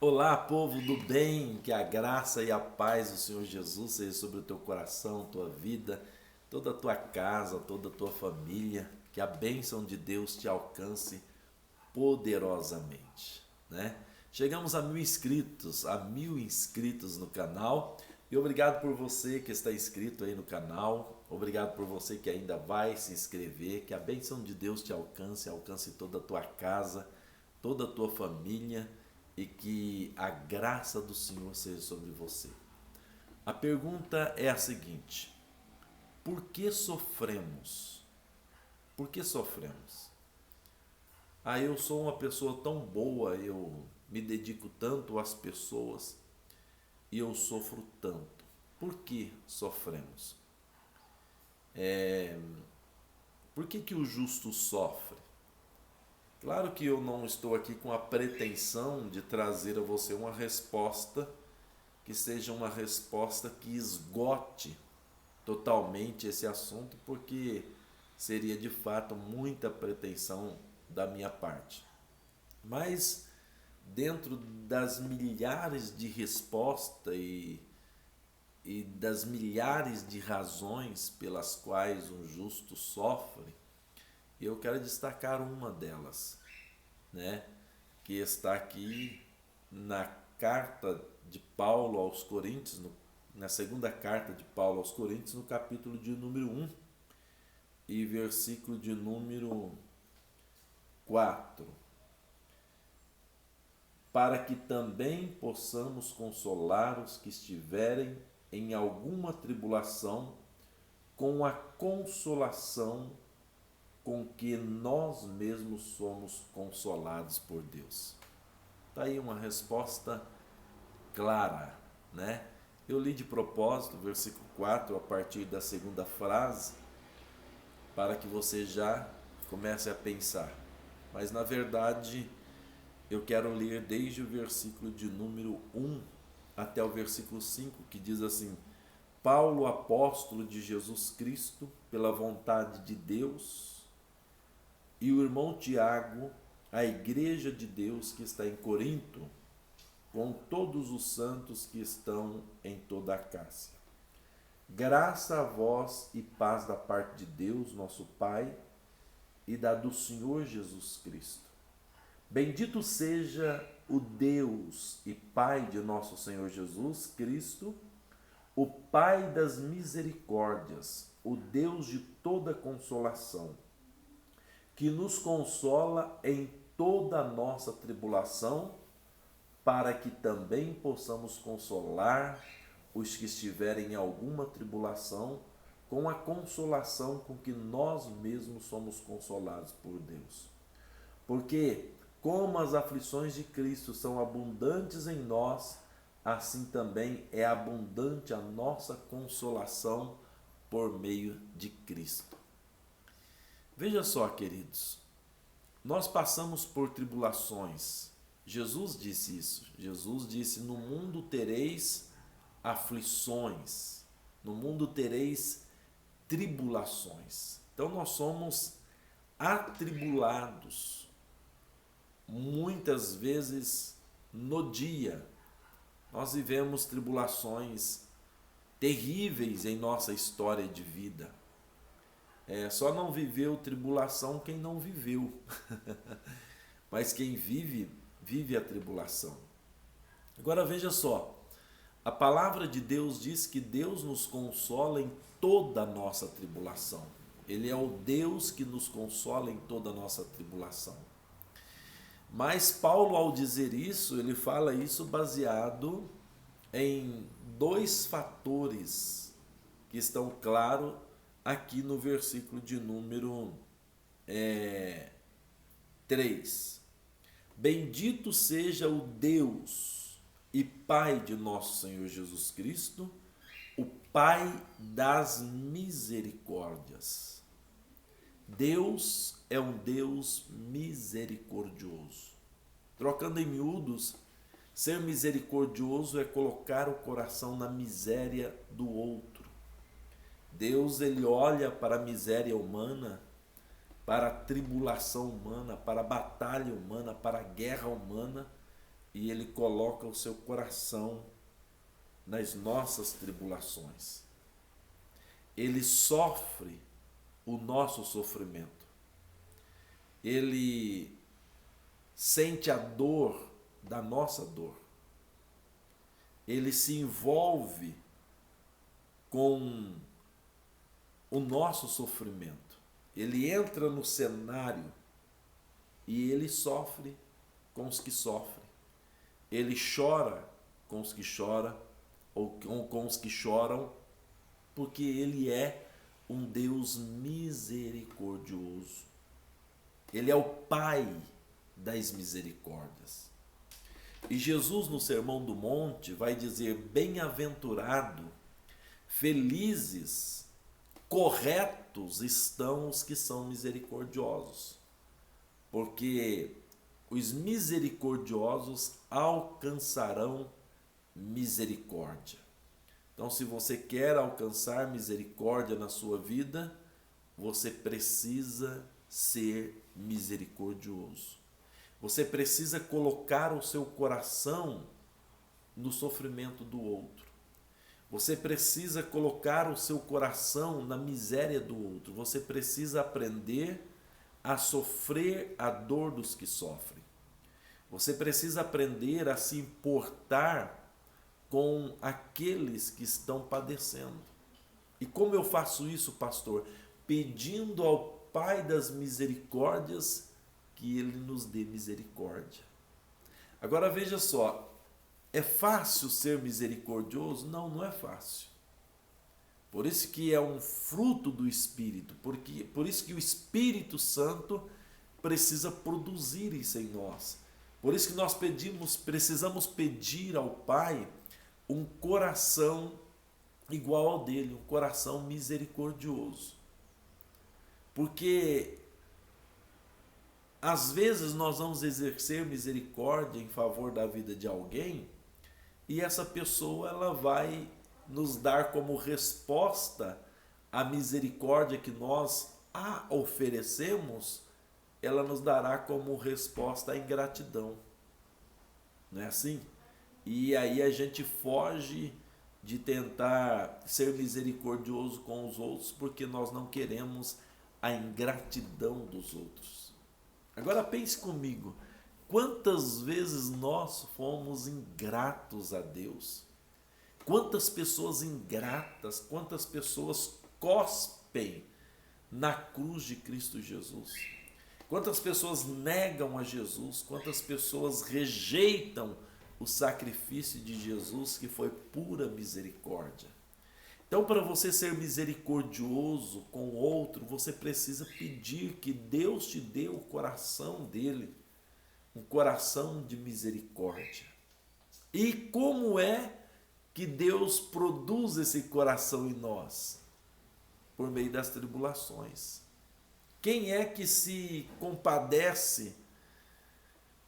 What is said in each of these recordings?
Olá, povo do bem, que a graça e a paz do Senhor Jesus seja sobre o teu coração, tua vida, toda a tua casa, toda a tua família, que a bênção de Deus te alcance poderosamente, né? Chegamos a 1.000 inscritos no canal e obrigado por você que está inscrito aí no canal, obrigado por você que ainda vai se inscrever, que a bênção de Deus te alcance toda a tua casa, toda a tua família e que a graça do Senhor seja sobre você. A pergunta é a seguinte: por que sofremos? Por que sofremos? Eu sou uma pessoa tão boa, eu me dedico tanto às pessoas e eu sofro tanto. Por que sofremos? Por que o justo sofre? Claro que eu não estou aqui com a pretensão de trazer a você uma resposta que seja uma resposta que esgote totalmente esse assunto, porque seria de fato muita pretensão da minha parte. Mas dentro das milhares de respostas e das milhares de razões pelas quais um justo sofre, eu quero destacar uma delas, né? Que está aqui na carta de Paulo aos Coríntios, na segunda carta de Paulo aos Coríntios, no capítulo de número 1 e versículo de número 4. Para que também possamos consolar os que estiverem em alguma tribulação com a consolação com que nós mesmos somos consolados por Deus. Está aí uma resposta clara, né? Eu li de propósito o versículo 4 a partir da segunda frase para que você já comece a pensar. Mas na verdade eu quero ler desde o versículo de número 1 até o versículo 5, que diz assim: Paulo, apóstolo de Jesus Cristo, pela vontade de Deus, e o irmão Tiago, a igreja de Deus que está em Corinto, com todos os santos que estão em toda a Cássia. Graça a vós e paz da parte de Deus, nosso Pai, e da do Senhor Jesus Cristo. Bendito seja o Deus e Pai de nosso Senhor Jesus Cristo, o Pai das misericórdias, o Deus de toda consolação, que nos consola em toda a nossa tribulação, para que também possamos consolar os que estiverem em alguma tribulação, com a consolação com que nós mesmos somos consolados por Deus. Porque, como as aflições de Cristo são abundantes em nós, assim também é abundante a nossa consolação por meio de Cristo. Veja só, queridos, nós passamos por tribulações. Jesus disse isso. Jesus disse: no mundo tereis aflições, no mundo tereis tribulações. Então nós somos atribulados muitas vezes no dia. Nós vivemos tribulações terríveis em nossa história de vida. Só não viveu tribulação quem não viveu. Mas quem vive, vive a tribulação. Agora veja só, a palavra de Deus diz que Deus nos consola em toda a nossa tribulação. Ele é o Deus que nos consola em toda a nossa tribulação. Mas Paulo, ao dizer isso, ele fala isso baseado em dois fatores que estão claros aqui no versículo de número 3. Bendito seja o Deus e Pai de nosso Senhor Jesus Cristo, o Pai das misericórdias. Deus é um Deus misericordioso. Trocando em miúdos, ser misericordioso é colocar o coração na miséria do outro. Deus, ele olha para a miséria humana, para a tribulação humana, para a batalha humana, para a guerra humana, e Ele coloca o seu coração nas nossas tribulações. Ele sofre o nosso sofrimento. Ele sente a dor da nossa dor. Ele se envolve com o nosso sofrimento. Ele entra no cenário e ele sofre com os que sofrem. Ele chora com os que choram, ou com os que choram, porque ele é um Deus misericordioso. Ele é o Pai das misericórdias. E Jesus, no Sermão do Monte, vai dizer: bem-aventurado, felizes, corretos estão os que são misericordiosos, porque os misericordiosos alcançarão misericórdia. Então, se você quer alcançar misericórdia na sua vida, você precisa ser misericordioso. Você precisa colocar o seu coração no sofrimento do outro. Você precisa colocar o seu coração na miséria do outro. Você precisa aprender a sofrer a dor dos que sofrem. Você precisa aprender a se importar com aqueles que estão padecendo. E como eu faço isso, pastor? Pedindo ao Pai das misericórdias que Ele nos dê misericórdia. Agora veja só, é fácil ser misericordioso? Não, não é fácil. Por isso que é um fruto do Espírito, por isso que o Espírito Santo precisa produzir isso em nós. Por isso que nós precisamos pedir ao Pai um coração igual ao dele, um coração misericordioso. Porque às vezes nós vamos exercer misericórdia em favor da vida de alguém e essa pessoa ela vai nos dar como resposta a misericórdia que nós a oferecemos, ela nos dará como resposta a ingratidão. Não é assim? E aí a gente foge de tentar ser misericordioso com os outros porque nós não queremos a ingratidão dos outros. Agora pense comigo, quantas vezes nós fomos ingratos a Deus? Quantas pessoas ingratas, quantas pessoas cospem na cruz de Cristo Jesus? Quantas pessoas negam a Jesus? Quantas pessoas rejeitam o sacrifício de Jesus, que foi pura misericórdia? Então, para você ser misericordioso com o outro, você precisa pedir que Deus te dê o coração dele, um coração de misericórdia. E como é que Deus produz esse coração em nós? Por meio das tribulações. Quem é que se compadece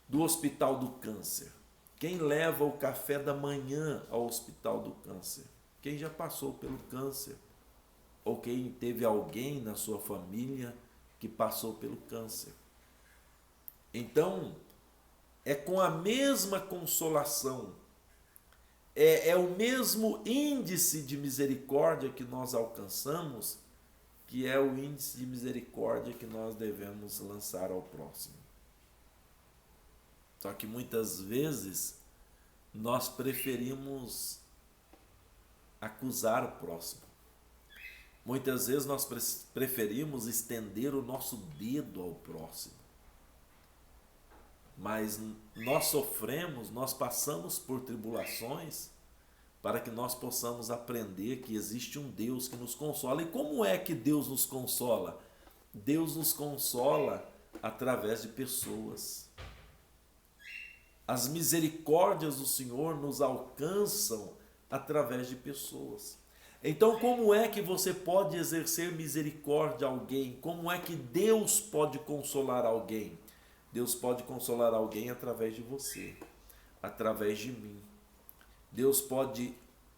do hospital do câncer? Quem leva o café da manhã ao hospital do câncer? Quem já passou pelo câncer, ou quem teve alguém na sua família que passou pelo câncer. Então, é com a mesma consolação, é o mesmo índice de misericórdia que nós alcançamos, que é o índice de misericórdia que nós devemos lançar ao próximo. Só que muitas vezes nós preferimos acusar o próximo. Muitas vezes nós preferimos estender o nosso dedo ao próximo. Mas nós sofremos, nós passamos por tribulações para que nós possamos aprender que existe um Deus que nos consola. E como é que Deus nos consola? Deus nos consola através de pessoas. As misericórdias do Senhor nos alcançam através de pessoas. Então, como é que você pode exercer misericórdia a alguém? Como é que Deus pode consolar alguém? Deus pode consolar alguém através de você, através de mim. Deus pode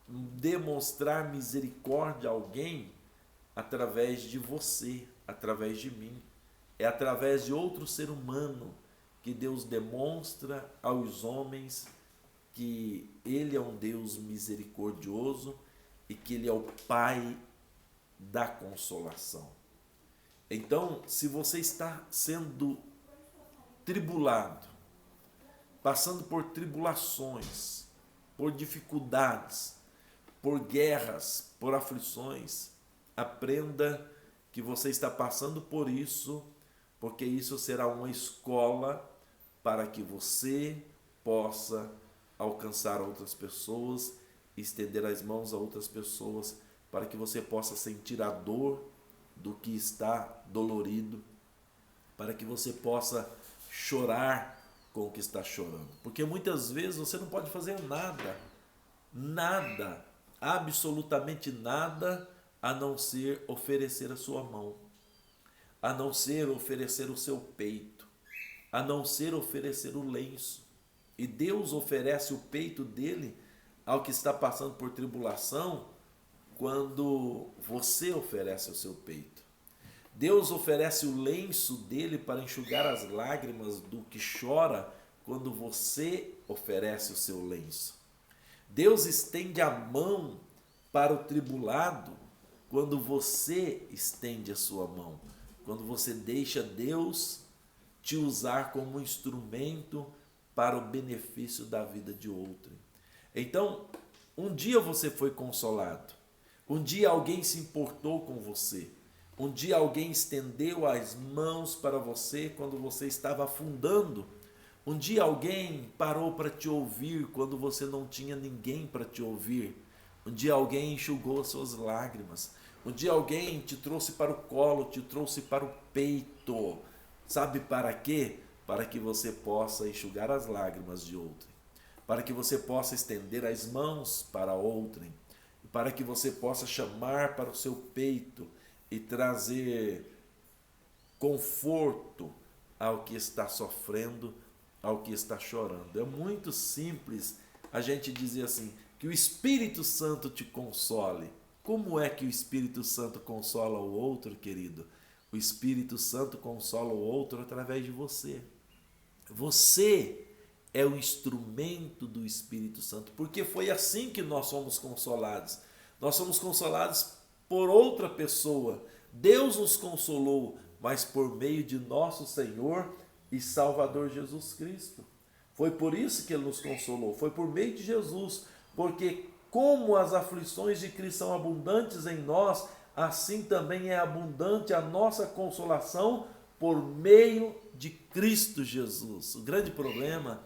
demonstrar misericórdia a alguém através de você, através de mim. É através de outro ser humano que Deus demonstra aos homens que Ele é um Deus misericordioso e que Ele é o Pai da consolação. Então, se você está sendo tribulado, passando por tribulações, por dificuldades, por guerras, por aflições, aprenda que você está passando por isso, porque isso será uma escola para que você possa alcançar outras pessoas, estender as mãos a outras pessoas, para que você possa sentir a dor do que está dolorido, para que você possa chorar com o que está chorando. Porque muitas vezes você não pode fazer nada, absolutamente nada, a não ser oferecer a sua mão, a não ser oferecer o seu peito, a não ser oferecer o lenço. E Deus oferece o peito dele ao que está passando por tribulação quando você oferece o seu peito. Deus oferece o lenço dele para enxugar as lágrimas do que chora quando você oferece o seu lenço. Deus estende a mão para o tribulado quando você estende a sua mão, quando você deixa Deus te usar como um instrumento para o benefício da vida de outro. Então, um dia você foi consolado, um dia alguém se importou com você, um dia alguém estendeu as mãos para você quando você estava afundando, um dia alguém parou para te ouvir quando você não tinha ninguém para te ouvir, um dia alguém enxugou as suas lágrimas, um dia alguém te trouxe para o colo, te trouxe para o peito. Sabe para quê? Para que você possa enxugar as lágrimas de outrem, para que você possa estender as mãos para outrem, para que você possa chamar para o seu peito e trazer conforto ao que está sofrendo, ao que está chorando. É muito simples a gente dizer assim, que o Espírito Santo te console. Como é que o Espírito Santo consola o outro, querido? O Espírito Santo consola o outro através de você. Você é o instrumento do Espírito Santo, porque foi assim que nós somos consolados. Nós somos consolados por outra pessoa. Deus nos consolou, mas por meio de nosso Senhor e Salvador Jesus Cristo. Foi por isso que Ele nos consolou, foi por meio de Jesus, porque como as aflições de Cristo são abundantes em nós, assim também é abundante a nossa consolação por meio de Cristo Jesus. O grande problema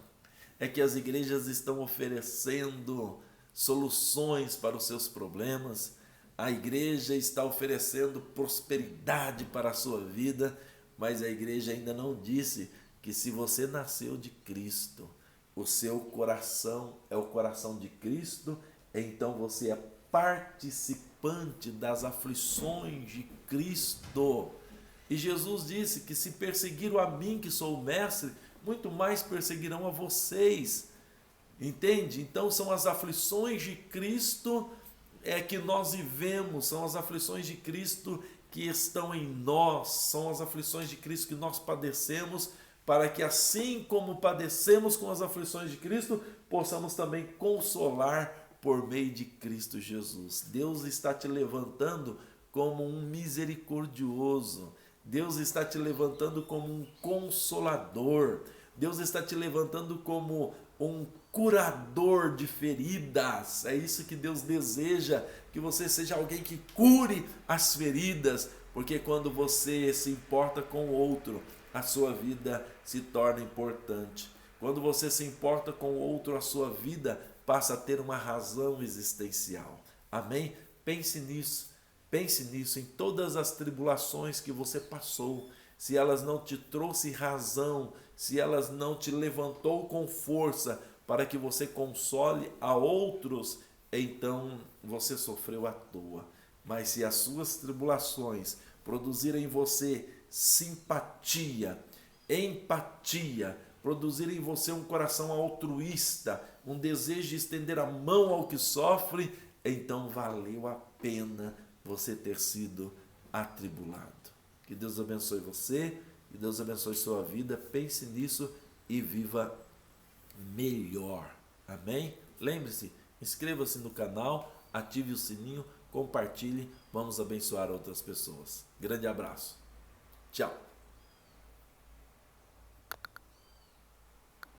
é que as igrejas estão oferecendo soluções para os seus problemas, a igreja está oferecendo prosperidade para a sua vida, mas a igreja ainda não disse que se você nasceu de Cristo, o seu coração é o coração de Cristo, então você é participante das aflições de Cristo. E Jesus disse que se perseguiram a mim, que sou o mestre, muito mais perseguirão a vocês. Entende? Então são as aflições de Cristo que nós vivemos, são as aflições de Cristo que estão em nós, são as aflições de Cristo que nós padecemos, para que assim como padecemos com as aflições de Cristo, possamos também consolar por meio de Cristo Jesus. Deus está te levantando como um misericordioso, Deus está te levantando como um consolador, Deus está te levantando como um curador de feridas. É isso que Deus deseja, que você seja alguém que cure as feridas, porque quando você se importa com o outro, a sua vida se torna importante. Quando você se importa com o outro, a sua vida passa a ter uma razão existencial. Amém? Pense nisso, em todas as tribulações que você passou. Se elas não te trouxe razão, se elas não te levantou com força para que você console a outros, então você sofreu à toa. Mas se as suas tribulações produzirem em você simpatia, empatia, produzirem em você um coração altruísta, um desejo de estender a mão ao que sofre, então valeu a pena você ter sido atribulado. Que Deus abençoe você, que Deus abençoe sua vida. Pense nisso e viva melhor. Amém? Lembre-se, inscreva-se no canal, ative o sininho, compartilhe, vamos abençoar outras pessoas. Grande abraço. Tchau.